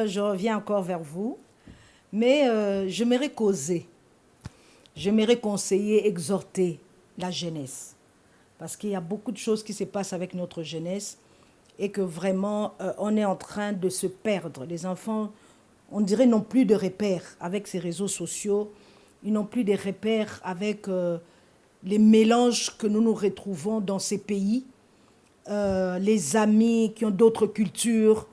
je reviens encore vers vous, mais j'aimerais causer, j'aimerais conseiller, exhorter la jeunesse. Parce qu'il y a beaucoup de choses qui se passent avec notre jeunesse et que vraiment, on est en train de se perdre. Les enfants, on dirait, n'ont plus de repères avec ces réseaux sociaux. Ils n'ont plus de repères avec les mélanges que nous retrouvons dans ces pays. Les amis qui ont d'autres cultures,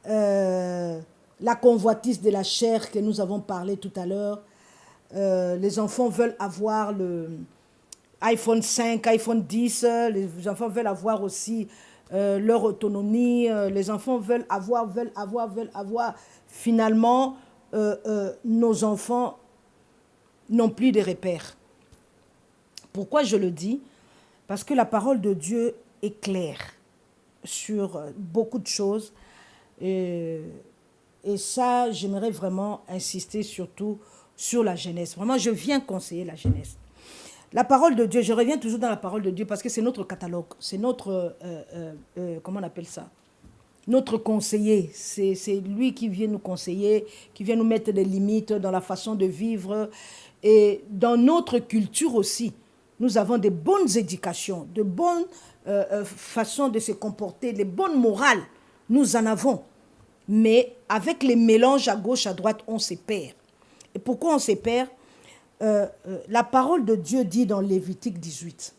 la convoitise de la chair que nous avons parlé tout à l'heure. Les enfants veulent avoir le iPhone 5, iPhone 10, les enfants veulent avoir aussi leur autonomie, les enfants veulent avoir. Finalement, nos enfants n'ont plus de repères. Pourquoi je le dis? Parce que la parole de Dieu est claire sur beaucoup de choses. Et ça, j'aimerais vraiment insister surtout sur la jeunesse. Vraiment, je viens conseiller la jeunesse. La parole de Dieu, je reviens toujours dans la parole de Dieu parce que c'est notre catalogue, c'est notre, comment on appelle ça? Notre conseiller. C'est lui qui vient nous conseiller, qui vient nous mettre des limites dans la façon de vivre. Et dans notre culture aussi, nous avons des bonnes éducations, de bonnes façons de se comporter, les bonnes morales, nous en avons. Mais avec les mélanges à gauche, à droite, on se perd. Et pourquoi on se perd? La parole de Dieu dit dans Lévitique 18.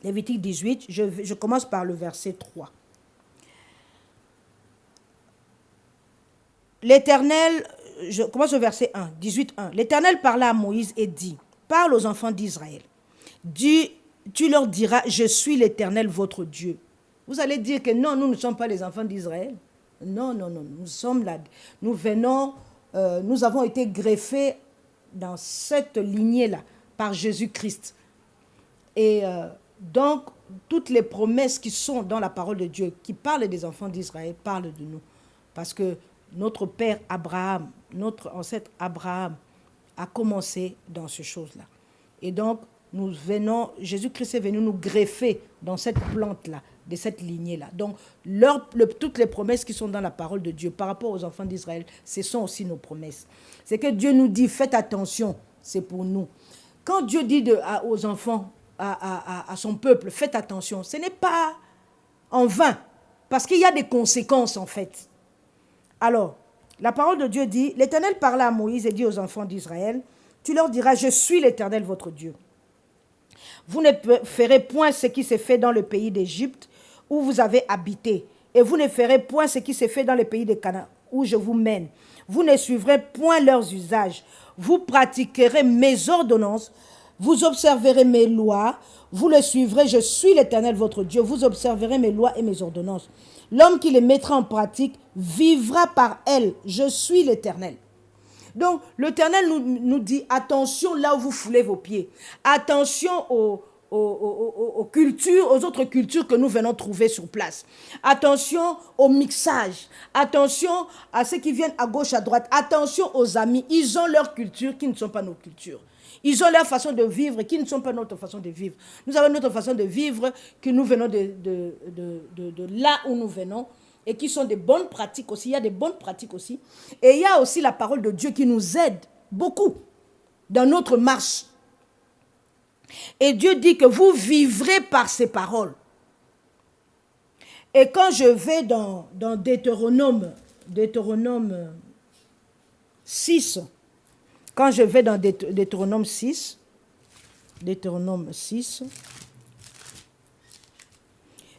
Lévitique 18, je commence par le verset 3. L'Éternel, je commence au verset 1, 18, 1. L'Éternel parla à Moïse et dit, parle aux enfants d'Israël. Tu leur diras, je suis l'Éternel votre Dieu. Vous allez dire que non, nous ne sommes pas les enfants d'Israël. Non, nous sommes là. Nous avons été greffés dans cette lignée-là par Jésus-Christ. Et donc, toutes les promesses qui sont dans la parole de Dieu, qui parlent des enfants d'Israël, parlent de nous. Parce que notre père Abraham, notre ancêtre Abraham, a commencé dans ces choses-là. Et donc, Jésus-Christ est venu nous greffer dans cette plante-là, de cette lignée-là. Donc, toutes les promesses qui sont dans la parole de Dieu par rapport aux enfants d'Israël, ce sont aussi nos promesses. C'est que Dieu nous dit, faites attention, c'est pour nous. Quand Dieu dit aux enfants, à son peuple, faites attention, ce n'est pas en vain, parce qu'il y a des conséquences en fait. Alors, la parole de Dieu dit, l'Éternel parla à Moïse et dit aux enfants d'Israël, tu leur diras, je suis l'Éternel votre Dieu. Vous ne ferez point ce qui s'est fait dans le pays d'Égypte où vous avez habité, et vous ne ferez point ce qui s'est fait dans le pays de Canaan où je vous mène. Vous ne suivrez point leurs usages. Vous pratiquerez mes ordonnances, vous observerez mes lois, vous les suivrez, je suis l'Éternel votre Dieu, vous observerez mes lois et mes ordonnances. L'homme qui les mettra en pratique vivra par elles, je suis l'Éternel. Donc, l'Éternel nous dit, attention là où vous foulez vos pieds. Attention aux cultures, aux autres cultures que nous venons trouver sur place. Attention au mixage. Attention à ceux qui viennent à gauche, à droite. Attention aux amis. Ils ont leur culture qui ne sont pas nos cultures. Ils ont leur façon de vivre qui ne sont pas notre façon de vivre. Nous avons notre façon de vivre que nous venons de là où nous venons. Et qui sont des bonnes pratiques aussi. Il y a des bonnes pratiques aussi. Et il y a aussi la parole de Dieu qui nous aide beaucoup dans notre marche. Et Dieu dit que vous vivrez par ces paroles. Et quand je vais dans Deutéronome 6, quand je vais dans Deutéronome 6,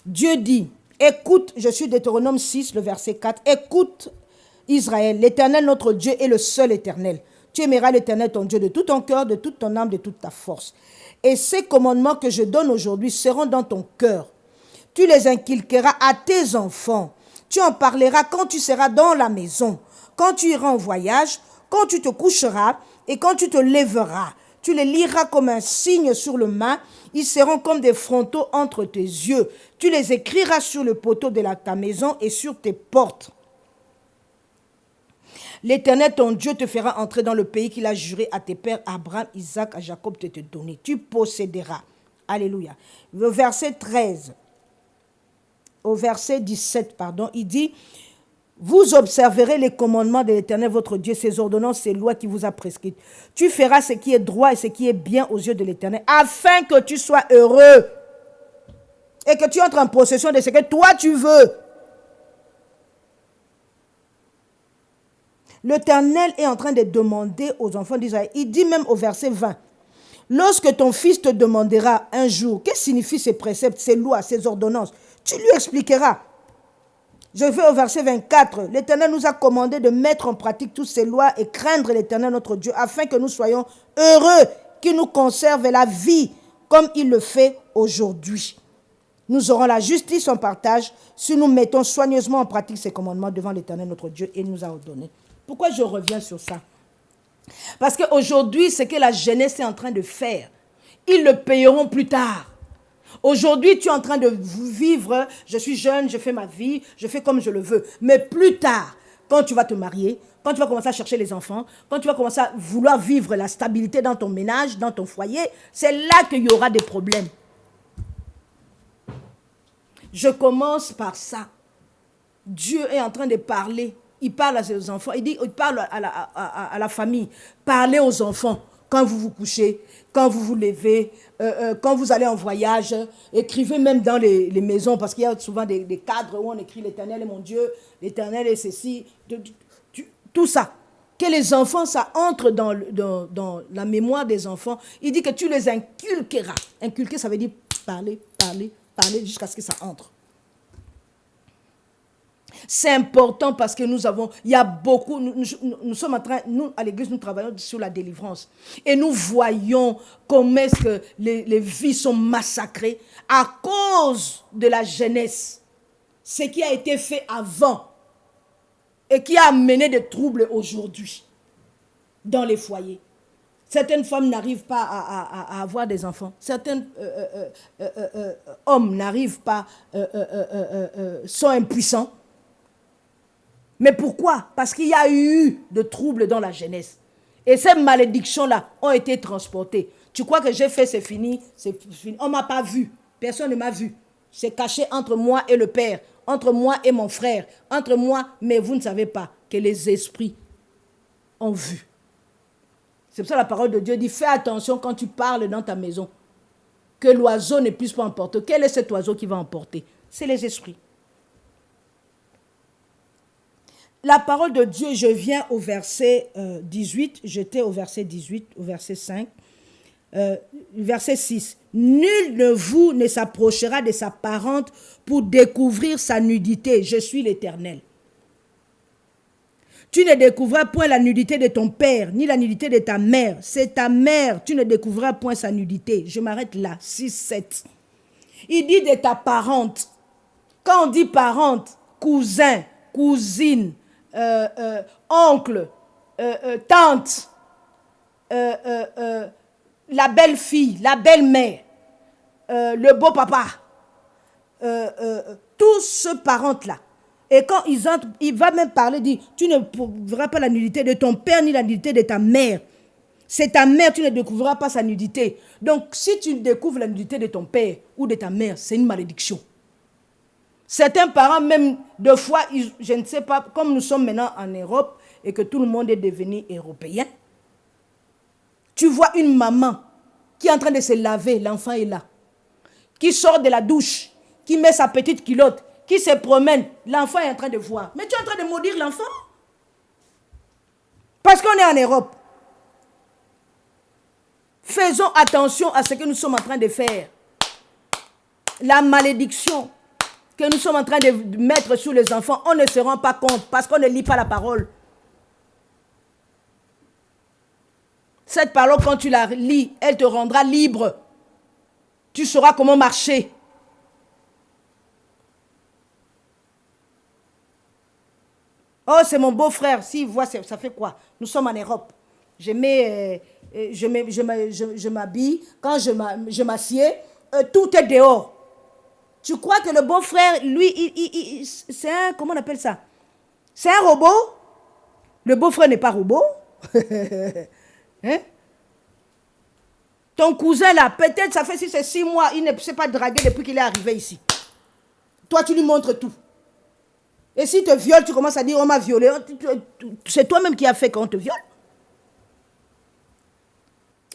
Dieu dit, écoute, je suis Deutéronome 6, le verset 4. Écoute, Israël, l'Éternel, notre Dieu, est le seul Éternel. Tu aimeras l'Éternel, ton Dieu, de tout ton cœur, de toute ton âme, de toute ta force. Et ces commandements que je donne aujourd'hui seront dans ton cœur. Tu les inculqueras à tes enfants. Tu en parleras quand tu seras dans la maison, quand tu iras en voyage, quand tu te coucheras et quand tu te lèveras. Tu les liras comme un signe sur le main. Ils seront comme des frontaux entre tes yeux. Tu les écriras sur le poteau de ta maison et sur tes portes. L'Éternel, ton Dieu, te fera entrer dans le pays qu'il a juré à tes pères, Abraham, Isaac, à Jacob, de te donner. Tu posséderas. Alléluia. Au verset 17, il dit, Vous observerez les commandements de l'Éternel votre Dieu, ses ordonnances, ses lois qui vous a prescrites. Tu feras ce qui est droit et ce qui est bien aux yeux de l'Éternel, afin que tu sois heureux et que tu entres en possession de ce que toi tu veux. L'Éternel est en train de demander aux enfants d'Israël. Il dit même au verset 20, « Lorsque ton fils te demandera un jour, qu'est-ce que signifient ces préceptes, ces lois, ces ordonnances, tu lui expliqueras. » Je vais au verset 24. L'Éternel nous a commandé de mettre en pratique toutes ces lois et craindre l'Éternel notre Dieu, afin que nous soyons heureux, qu'il nous conserve la vie comme il le fait aujourd'hui. Nous aurons la justice en partage si nous mettons soigneusement en pratique ces commandements devant l'Éternel notre Dieu et nous a ordonné. Pourquoi je reviens sur ça? Parce qu'aujourd'hui, ce que la jeunesse est en train de faire, ils le payeront plus tard. Aujourd'hui, tu es en train de vivre, je suis jeune, je fais ma vie, je fais comme je le veux. Mais plus tard, quand tu vas te marier, quand tu vas commencer à chercher les enfants, quand tu vas commencer à vouloir vivre la stabilité dans ton ménage, dans ton foyer, c'est là qu'il y aura des problèmes. Je commence par ça. Dieu est en train de parler. Il parle à ses enfants, il parle à la famille. Parlez aux enfants quand vous vous couchez, quand vous vous levez, quand vous allez en voyage. Écrivez même dans les maisons, parce qu'il y a souvent des cadres où on écrit l'Éternel est mon Dieu, l'Éternel est ceci, tout ça. Que les enfants, ça entre dans la mémoire des enfants. Il dit que tu les inculqueras. Inculquer, ça veut dire parler, parler, parler jusqu'à ce que ça entre. C'est important parce que il y a beaucoup, nous sommes en train, nous à l'église, nous travaillons sur la délivrance. Et nous voyons comment est-ce que les vies sont massacrées à cause de la jeunesse. Ce qui a été fait avant et qui a amené des troubles aujourd'hui dans les foyers. Certaines femmes n'arrivent pas à avoir des enfants. Certains hommes n'arrivent pas, sont impuissants. Mais pourquoi? Parce qu'il y a eu de troubles dans la jeunesse. Et ces malédictions-là ont été transportées. Tu crois que j'ai fait, c'est fini, c'est fini. On ne m'a pas vu. Personne ne m'a vu. C'est caché entre moi et le Père, entre moi et mon frère, entre moi, mais vous ne savez pas que les esprits ont vu. C'est pour ça que la parole de Dieu dit, fais attention quand tu parles dans ta maison, que l'oiseau ne puisse pas emporter. Quel est cet oiseau qui va emporter? C'est les esprits. La parole de Dieu, je viens au verset 18, j'étais au verset 18, au verset 5, verset 6. Nul de vous ne s'approchera de sa parente pour découvrir sa nudité. Je suis l'Éternel. Tu ne découvriras point la nudité de ton père, ni la nudité de ta mère. C'est ta mère, tu ne découvriras point sa nudité. Je m'arrête là, 6, 7. Il dit de ta parente. Quand on dit parente, cousin, cousine, oncle, tante, la belle-fille, la belle-mère, le beau-papa, tous ce parents-là. Et quand ils entrent, il va même parler, dit, tu ne verras pas la nudité de ton père ni la nudité de ta mère. C'est ta mère, tu ne découvriras pas sa nudité. Donc, si tu découvres la nudité de ton père ou de ta mère, c'est une malédiction. Certains parents, même deux fois, je ne sais pas, comme nous sommes maintenant en Europe et que tout le monde est devenu européen, tu vois une maman qui est en train de se laver, l'enfant est là, qui sort de la douche, qui met sa petite culotte, qui se promène, l'enfant est en train de voir. Mais tu es en train de maudire l'enfant? Parce qu'on est en Europe. Faisons attention à ce que nous sommes en train de faire. La malédiction que nous sommes en train de mettre sur les enfants, on ne se rend pas compte parce qu'on ne lit pas la parole. Cette parole, quand tu la lis, elle te rendra libre. Tu sauras comment marcher. Oh, c'est mon beau-frère. S'il voit, ça fait quoi? Nous sommes en Europe. Je m'habille. Quand je m'assieds, tout est dehors. Tu crois que le beau-frère, lui, c'est un... Comment on appelle ça? C'est un robot? Le beau-frère n'est pas robot. Hein? Ton cousin, là, peut-être ça fait 6 mois, il ne s'est pas dragué depuis qu'il est arrivé ici. Toi, tu lui montres tout. Et si te viole, tu commences à dire, on m'a violé. C'est toi-même qui as fait qu'on te viole.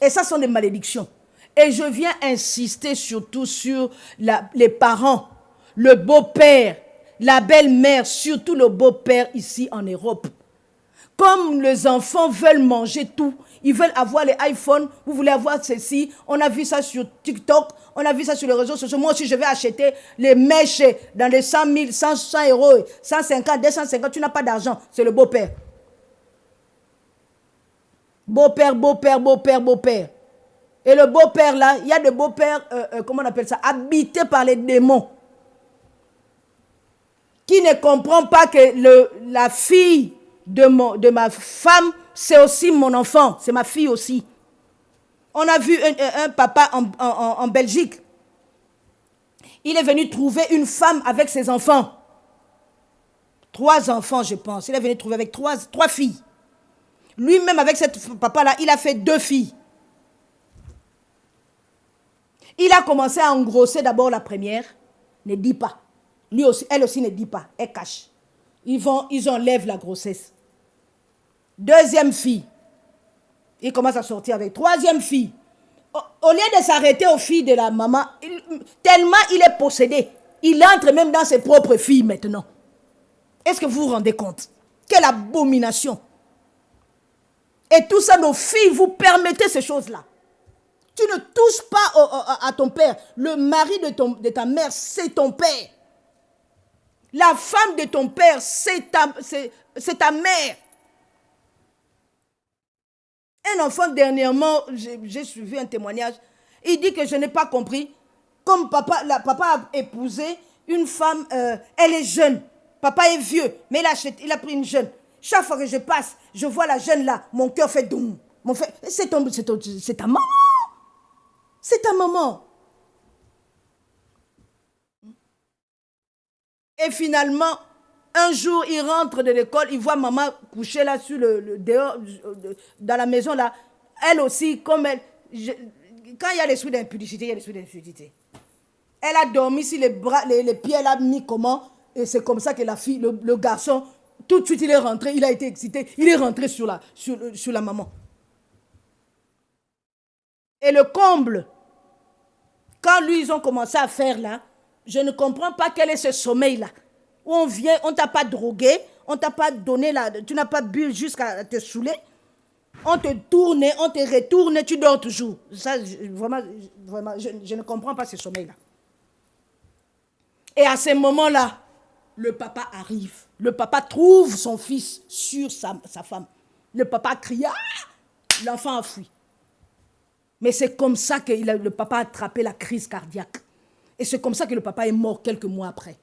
Et ça sont des malédictions. Et je viens insister surtout sur les parents, le beau-père, la belle-mère, surtout le beau-père ici en Europe. Comme les enfants veulent manger tout, ils veulent avoir les iPhones, vous voulez avoir ceci, on a vu ça sur TikTok, on a vu ça sur les réseaux sociaux. Moi aussi, je vais acheter les mèches dans les 100 000, 100 euros, 150, 250, tu n'as pas d'argent, c'est le beau-père. Beau-père, beau-père, beau-père, beau-père. Et le beau-père là, il y a des beaux-pères, comment on appelle ça, habités par les démons. Qui ne comprend pas que la fille de ma femme, c'est aussi mon enfant, c'est ma fille aussi. On a vu un papa en Belgique. Il est venu trouver une femme avec ses enfants. 3 enfants, je pense. Il est venu trouver avec 3 filles. Lui-même, avec cette papa-là, il a fait 2 filles. Il a commencé à engrosser d'abord la première. Ne dit pas. Lui aussi, elle aussi ne dit pas. Elle cache. Ils enlèvent la grossesse. 2e fille. Il commence à sortir avec 3e fille. Au lieu de s'arrêter aux filles de la maman, tellement il est possédé. Il entre même dans ses propres filles maintenant. Est-ce que vous vous rendez compte? Quelle abomination! Et tout ça, nos filles, vous permettez ces choses-là. Tu ne touches pas à ton père. Le mari de ta mère, c'est ton père. La femme de ton père, c'est ta mère. Un enfant, dernièrement, j'ai suivi un témoignage. Il dit que je n'ai pas compris. Comme papa a épousé une femme, elle est jeune. Papa est vieux, mais il a pris une jeune. Chaque fois que je passe, je vois la jeune là, mon cœur fait doum. C'est ta maman. C'est ta maman. Et finalement, un jour, il rentre de l'école, il voit maman couchée là sur dehors, dans la maison là. Elle aussi, comme elle... quand il y a l'esprit d'impudicité, il y a l'esprit d'impudicité. Elle a dormi sur les pieds, elle a mis comment? Et c'est comme ça que la fille, le garçon, tout de suite il est rentré, il a été excité, il est rentré sur la maman. Et le comble, quand lui, ils ont commencé à faire là, je ne comprends pas quel est ce sommeil-là. Où on vient, on ne t'a pas drogué, on ne t'a pas donné, tu n'as pas bu jusqu'à te saouler. On te tourne, on te retourne, tu dors toujours. Ça, vraiment, je ne comprends pas ce sommeil-là. Et à ce moment-là, le papa arrive. Le papa trouve son fils sur sa femme. Le papa crie, ah! L'enfant a fui. Mais c'est comme ça que le papa a attrapé la crise cardiaque. Et c'est comme ça que le papa est mort quelques mois après.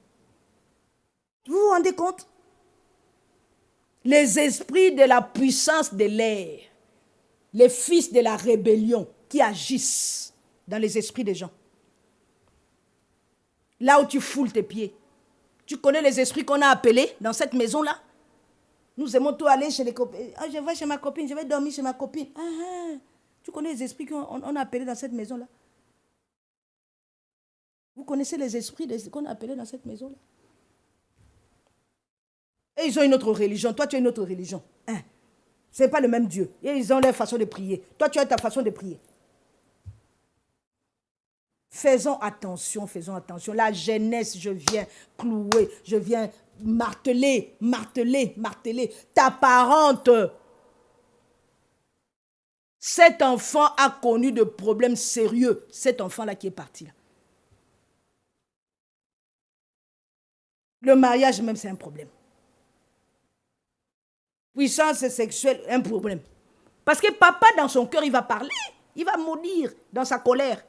Vous vous rendez compte? Les esprits de la puissance de l'air, les fils de la rébellion qui agissent dans les esprits des gens. Là où tu foules tes pieds. Tu connais les esprits qu'on a appelés dans cette maison-là? Nous aimons tout aller chez les copines. Ah, je vais chez ma copine, je vais dormir chez ma copine. Tu connais les esprits qu'on a appelés dans cette maison-là? Vous connaissez les esprits qu'on a appelés dans cette maison-là? Et ils ont une autre religion. Toi, tu as une autre religion. Ce n'est pas le même Dieu. Et ils ont leur façon de prier. Toi, tu as ta façon de prier. Faisons attention, faisons attention. La jeunesse, je viens clouer, je viens marteler, marteler, marteler. Ta parente. Cet enfant a connu de problèmes sérieux. Cet enfant-là qui est parti là. Le mariage même, c'est un problème. Puissance sexuelle, un problème. Parce que papa, dans son cœur, il va parler. Il va maudire dans sa colère.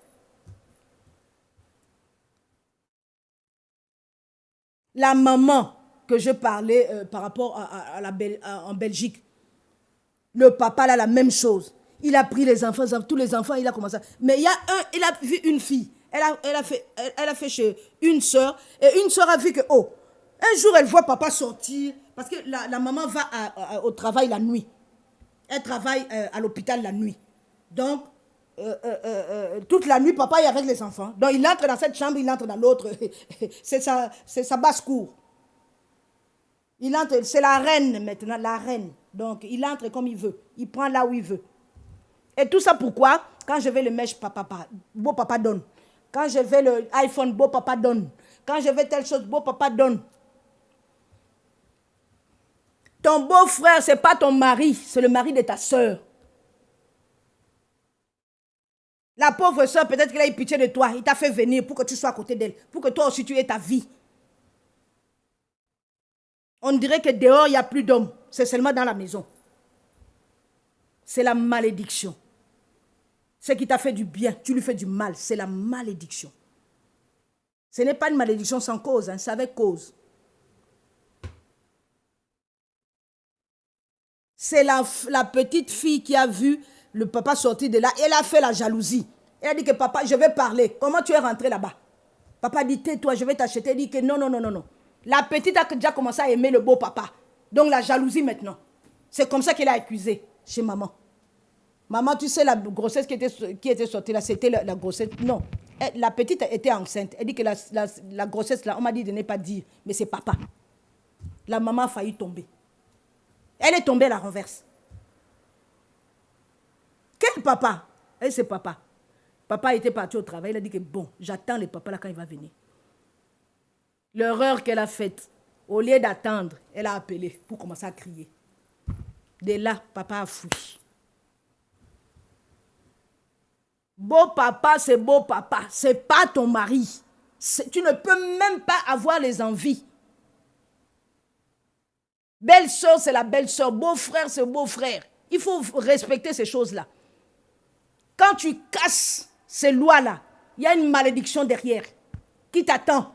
La maman que je parlais par rapport en Belgique, le papa, là, la même chose. Il a pris les enfants, tous les enfants, il a commencé. Mais il a vu une fille. Elle a fait chez une soeur. Et une soeur a vu que, un jour, elle voit papa sortir. Parce que la maman va au travail la nuit. Elle travaille à l'hôpital la nuit. Donc, toute la nuit, papa est avec les enfants. Donc, il entre dans cette chambre, il entre dans l'autre. C'est sa basse-cour. Il entre, c'est la reine maintenant, la reine. Donc, il entre comme il veut. Il prend là où il veut. Et tout ça pourquoi? Quand je vais le mèche, beau papa donne. Quand je vais le iPhone, beau papa donne. Quand je vais telle chose, beau papa donne. Ton beau-frère, ce n'est pas ton mari, c'est le mari de ta soeur. La pauvre soeur, peut-être qu'elle a eu pitié de toi. Il t'a fait venir pour que tu sois à côté d'elle. Pour que toi aussi tu aies ta vie. On dirait que dehors, il n'y a plus d'hommes. C'est seulement dans la maison. C'est la malédiction. Ce qui t'a fait du bien, tu lui fais du mal. C'est la malédiction. Ce n'est pas une malédiction sans cause, hein, c'est avec cause. C'est la petite fille qui a vu le papa sortir de là. Elle a fait la jalousie. Elle a dit que papa, je vais parler. Comment tu es rentré là-bas? Papa dit, tais-toi, je vais t'acheter. Elle dit que non, non, non, non, non. La petite a déjà commencé à aimer le beau papa. Donc la jalousie maintenant. C'est comme ça qu'elle a accusé chez maman. Maman, tu sais, la grossesse qui était sortie là, c'était la grossesse. Non, la petite était enceinte. Elle dit que la grossesse là, on m'a dit de ne pas dire, mais c'est papa. La maman a failli tomber. Elle est tombée à la renverse. Quel papa? Elle, c'est papa. Papa était parti au travail. Il a dit que bon, j'attends le papa là quand il va venir. L'erreur qu'elle a faite, au lieu d'attendre, elle a appelé pour commencer à crier. De là, papa a fui. Beau papa, c'est beau papa. C'est pas ton mari. Tu ne peux même pas avoir les envies. Belle-sœur, c'est la belle-sœur. Beau-frère, c'est beau-frère. Il faut respecter ces choses-là. Quand tu casses ces lois-là, il y a une malédiction derrière qui t'attend.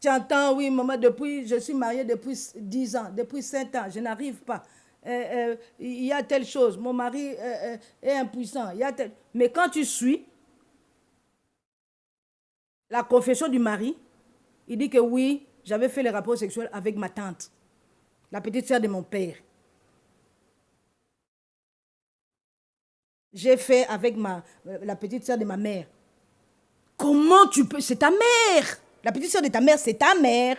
Tu entends, oui, maman, je suis mariée depuis 10 ans, depuis 5 ans, je n'arrive pas. Il y a telle chose, mon mari est impuissant. Mais quand tu suis la confession du mari, il dit que oui, j'avais fait les rapports sexuels avec ma tante, la petite sœur de mon père. J'ai fait avec la petite sœur de ma mère. Comment tu peux? C'est ta mère. La petite sœur de ta mère, c'est ta mère.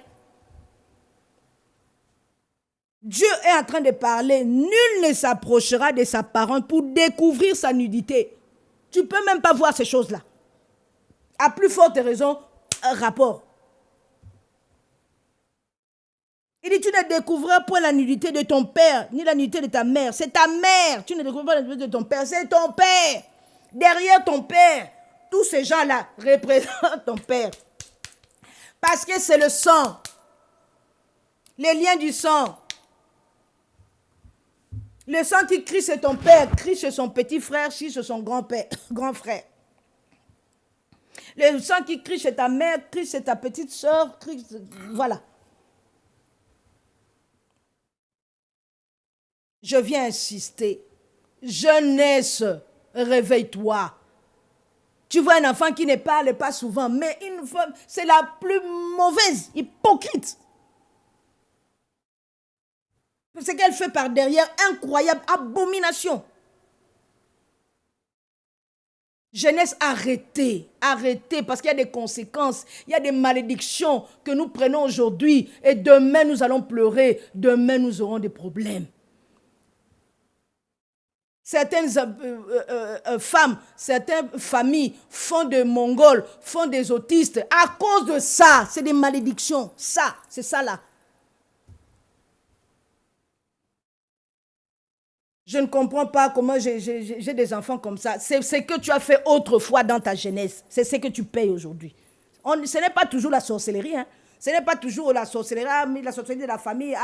Dieu est en train de parler. Nul ne s'approchera de sa parente pour découvrir sa nudité. Tu ne peux même pas voir ces choses-là. À plus forte raison, un rapport. Il dit, tu ne découvriras point la nudité de ton père, ni la nudité de ta mère. C'est ta mère. Tu ne découvriras pas la nudité de ton père. C'est ton père. Derrière ton père, tous ces gens-là représentent ton père. Parce que c'est le sang. Les liens du sang. Le sang qui crie chez ton père, crie chez son petit frère, crie chez son grand frère. Le sang qui crie chez ta mère, crie chez ta petite soeur, crie... Voilà. Je viens insister. Jeunesse, réveille-toi. Tu vois un enfant qui ne parle pas souvent, mais une femme, c'est la plus mauvaise, hypocrite. Ce qu'elle fait par derrière, incroyable, abomination. Jeunesse, arrêtez, arrêtez, parce qu'il y a des conséquences, il y a des malédictions que nous prenons aujourd'hui, et demain nous allons pleurer, demain nous aurons des problèmes. Certaines femmes, certaines familles font des Mongols, font des autistes. À cause de ça, c'est des malédictions. Ça, c'est ça là. Je ne comprends pas comment j'ai des enfants comme ça. C'est ce que tu as fait autrefois dans ta jeunesse. C'est ce que tu payes aujourd'hui. Ce n'est pas toujours la sorcellerie, hein. Ce n'est pas toujours la sorcellerie, la sorcellerie de la famille,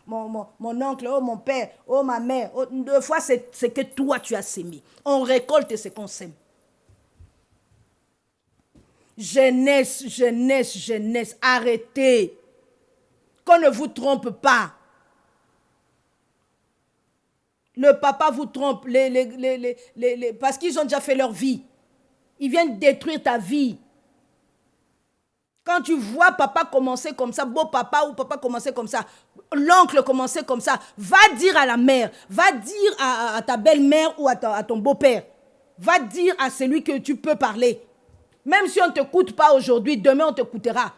mon oncle, oh mon père, oh ma mère. Oh, deux fois, c'est ce que toi tu as sémé. On récolte ce qu'on sème. Jeunesse, jeunesse, jeunesse, arrêtez. Qu'on ne vous trompe pas. Le papa vous trompe parce qu'ils ont déjà fait leur vie. Ils viennent détruire ta vie. Quand tu vois papa commencer comme ça, beau papa ou papa commencer comme ça, l'oncle commencer comme ça, va dire à la mère, va dire à ta belle-mère ou à ton beau-père, va dire à celui que tu peux parler. Même si on ne t'écoute pas aujourd'hui, demain on t'écoutera.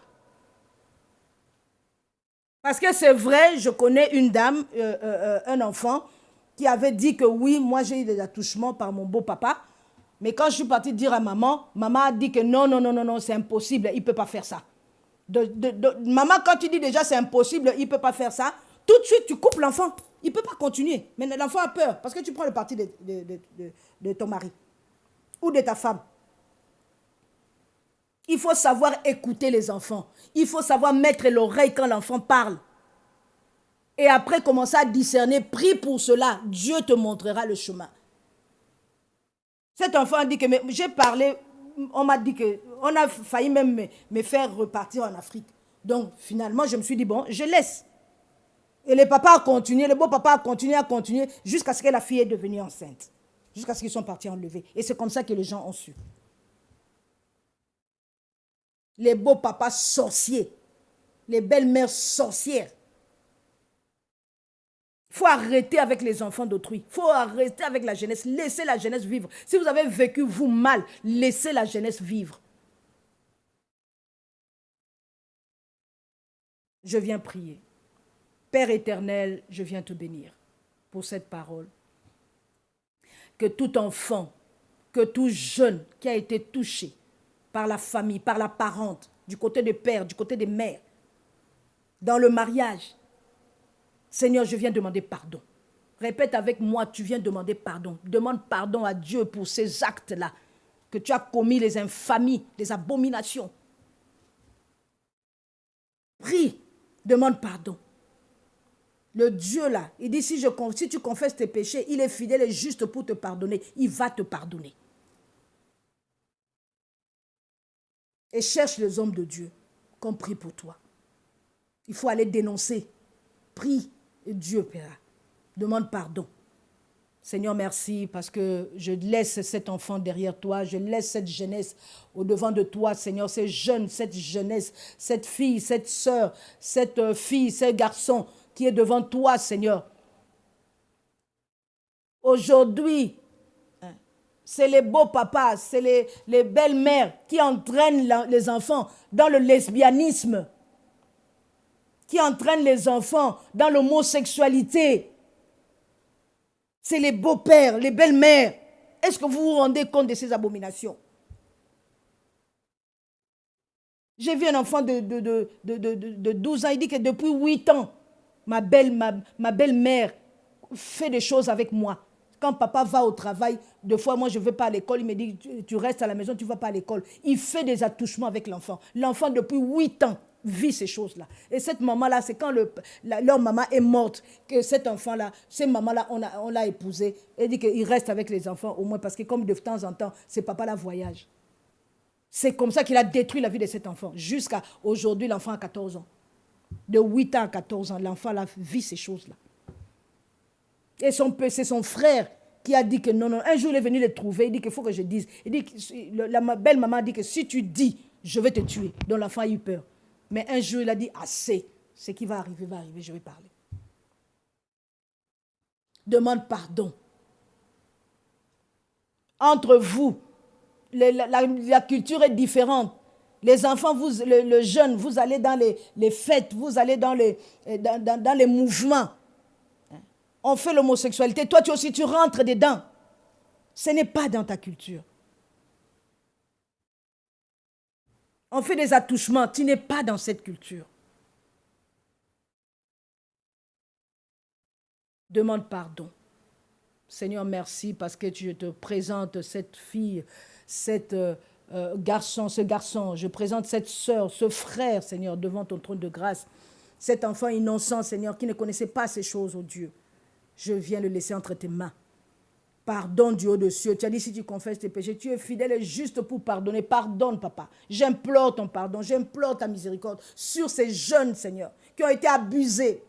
Parce que c'est vrai, je connais une dame, un enfant, qui avait dit que oui, moi j'ai eu des attouchements par mon beau-papa. Mais quand je suis partie dire à maman, maman a dit que non, non, non, non, non, c'est impossible, il ne peut pas faire ça. Maman, quand tu dis déjà c'est impossible, il ne peut pas faire ça, tout de suite tu coupes l'enfant. Il ne peut pas continuer. Mais l'enfant a peur parce que tu prends le parti de ton mari ou de ta femme. Il faut savoir écouter les enfants. Il faut savoir mettre l'oreille quand l'enfant parle. Et après, commencer à discerner. Prie pour cela. Dieu te montrera le chemin. Cet enfant a dit que j'ai parlé, on m'a dit que, on a failli même me faire repartir en Afrique. Donc, finalement, je me suis dit, bon, je laisse. Et le papa a continué, le beau-papa a continué, jusqu'à ce que la fille est devenue enceinte. Jusqu'à ce qu'ils sont partis enlever. Et c'est comme ça que les gens ont su. Les beaux-papas sorciers, les belles-mères sorcières. Il faut arrêter avec les enfants d'autrui. Il faut arrêter avec la jeunesse. Laissez la jeunesse vivre. Si vous avez vécu, vous, mal, laissez la jeunesse vivre. Je viens prier. Père éternel, je viens te bénir pour cette parole. Que tout enfant, que tout jeune qui a été touché par la famille, par la parente, du côté des pères, du côté des mères, dans le mariage, Seigneur, je viens demander pardon. Répète avec moi, tu viens demander pardon. Demande pardon à Dieu pour ces actes-là que tu as commis, les infamies, les abominations. Prie, demande pardon. Le Dieu là, il dit si tu confesses tes péchés, il est fidèle et juste pour te pardonner. Il va te pardonner. Et cherche les hommes de Dieu qu'on prie pour toi. Il faut aller dénoncer. Prie et Dieu paiera. Demande pardon. Seigneur, merci parce que je laisse cet enfant derrière toi. Je laisse cette jeunesse au-devant de toi, Seigneur. Ces jeunes, cette jeunesse, cette fille, cette sœur, cette fille, ce garçon qui est devant toi, Seigneur. Aujourd'hui, c'est les beaux papas, c'est les belles-mères qui entraînent les enfants dans le lesbianisme, qui entraînent les enfants dans l'homosexualité. C'est les beaux-pères, les belles-mères. Est-ce que vous vous rendez compte de ces abominations? J'ai vu un enfant de 12 ans, il dit que depuis 8 ans, ma belle-mère fait des choses avec moi. Quand papa va au travail, deux fois, moi, je ne vais pas à l'école. Il me dit, tu restes à la maison, tu ne vas pas à l'école. Il fait des attouchements avec l'enfant. L'enfant, depuis 8 ans, vit ces choses-là. Et cette maman-là, c'est quand leur maman est morte, que cet enfant-là, cette maman-là, on l'a épousé. Elle dit qu'il reste avec les enfants, au moins, parce que comme de temps en temps, c'est papa-là voyage. C'est comme ça qu'il a détruit la vie de cet enfant. Jusqu'à aujourd'hui, l'enfant a 14 ans. De 8 ans à 14 ans, l'enfant-là vit ces choses-là. Et c'est son frère qui a dit que non, non. Un jour, il est venu le trouver. Il dit qu'il faut que je dise. Il dit que la belle maman a dit que si tu dis, je vais te tuer. Donc l'enfant a eu peur. Mais un jour, il a dit assez. Ce qui va arriver, je vais parler. Demande pardon. Entre vous, la culture est différente. Les enfants, le jeune, vous allez dans les fêtes, vous allez dans les mouvements. On fait l'homosexualité, toi aussi tu rentres dedans. Ce n'est pas dans ta culture. On fait des attouchements, tu n'es pas dans cette culture. Demande pardon. Seigneur, merci parce que tu te présentes cette fille, cette ce garçon. Je présente cette sœur, ce frère, Seigneur, devant ton trône de grâce. Cet enfant innocent, Seigneur, qui ne connaissait pas ces choses, oh Dieu. Je viens le laisser entre tes mains. Pardonne du haut des cieux. Tu as dit si tu confesses tes péchés, tu es fidèle et juste pour pardonner. Pardonne, papa. J'implore ton pardon, j'implore ta miséricorde sur ces jeunes, Seigneur, qui ont été abusés.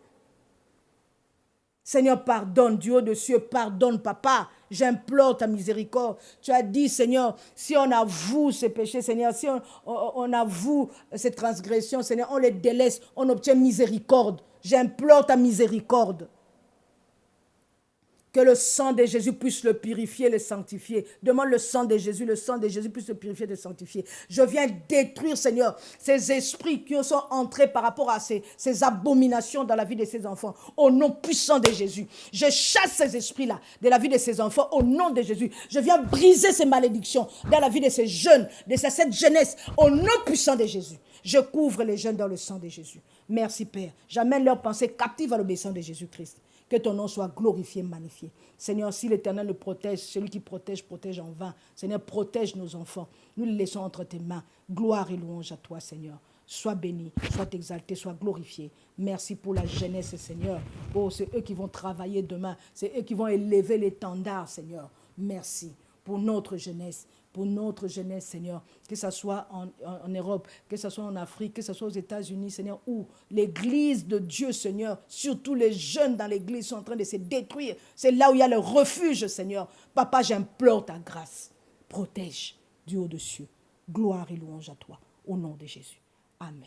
Seigneur, pardonne du haut des cieux, pardonne, papa. J'implore ta miséricorde. Tu as dit, Seigneur, si on avoue ces péchés, Seigneur, si on avoue ces transgressions, Seigneur, on les délaisse, on obtient miséricorde. J'implore ta miséricorde. Que le sang de Jésus puisse le purifier, le sanctifier. Demande le sang de Jésus puisse le purifier, le sanctifier. Je viens détruire, Seigneur, ces esprits qui sont entrés par rapport à ces abominations dans la vie de ces enfants. Au nom puissant de Jésus. Je chasse ces esprits-là de la vie de ces enfants au nom de Jésus. Je viens briser ces malédictions dans la vie de ces jeunes, de cette jeunesse, au nom puissant de Jésus. Je couvre les jeunes dans le sang de Jésus. Merci Père. J'amène leurs pensées captives à l'obéissance de Jésus-Christ. Que ton nom soit glorifié, magnifié. Seigneur, si l'Éternel le protège, celui qui protège, protège en vain. Seigneur, protège nos enfants. Nous les laissons entre tes mains. Gloire et louange à toi, Seigneur. Sois béni, sois exalté, sois glorifié. Merci pour la jeunesse, Seigneur. Oh, c'est eux qui vont travailler demain. C'est eux qui vont élever l'étendard, Seigneur. Merci pour notre jeunesse, Seigneur, que ce soit en Europe, que ce soit en Afrique, que ce soit aux États-Unis, Seigneur, où l'Église de Dieu, Seigneur, surtout les jeunes dans l'Église sont en train de se détruire. C'est là où il y a le refuge, Seigneur. Papa, j'implore ta grâce. Protège du haut des cieux. Gloire et louange à toi. Au nom de Jésus. Amen.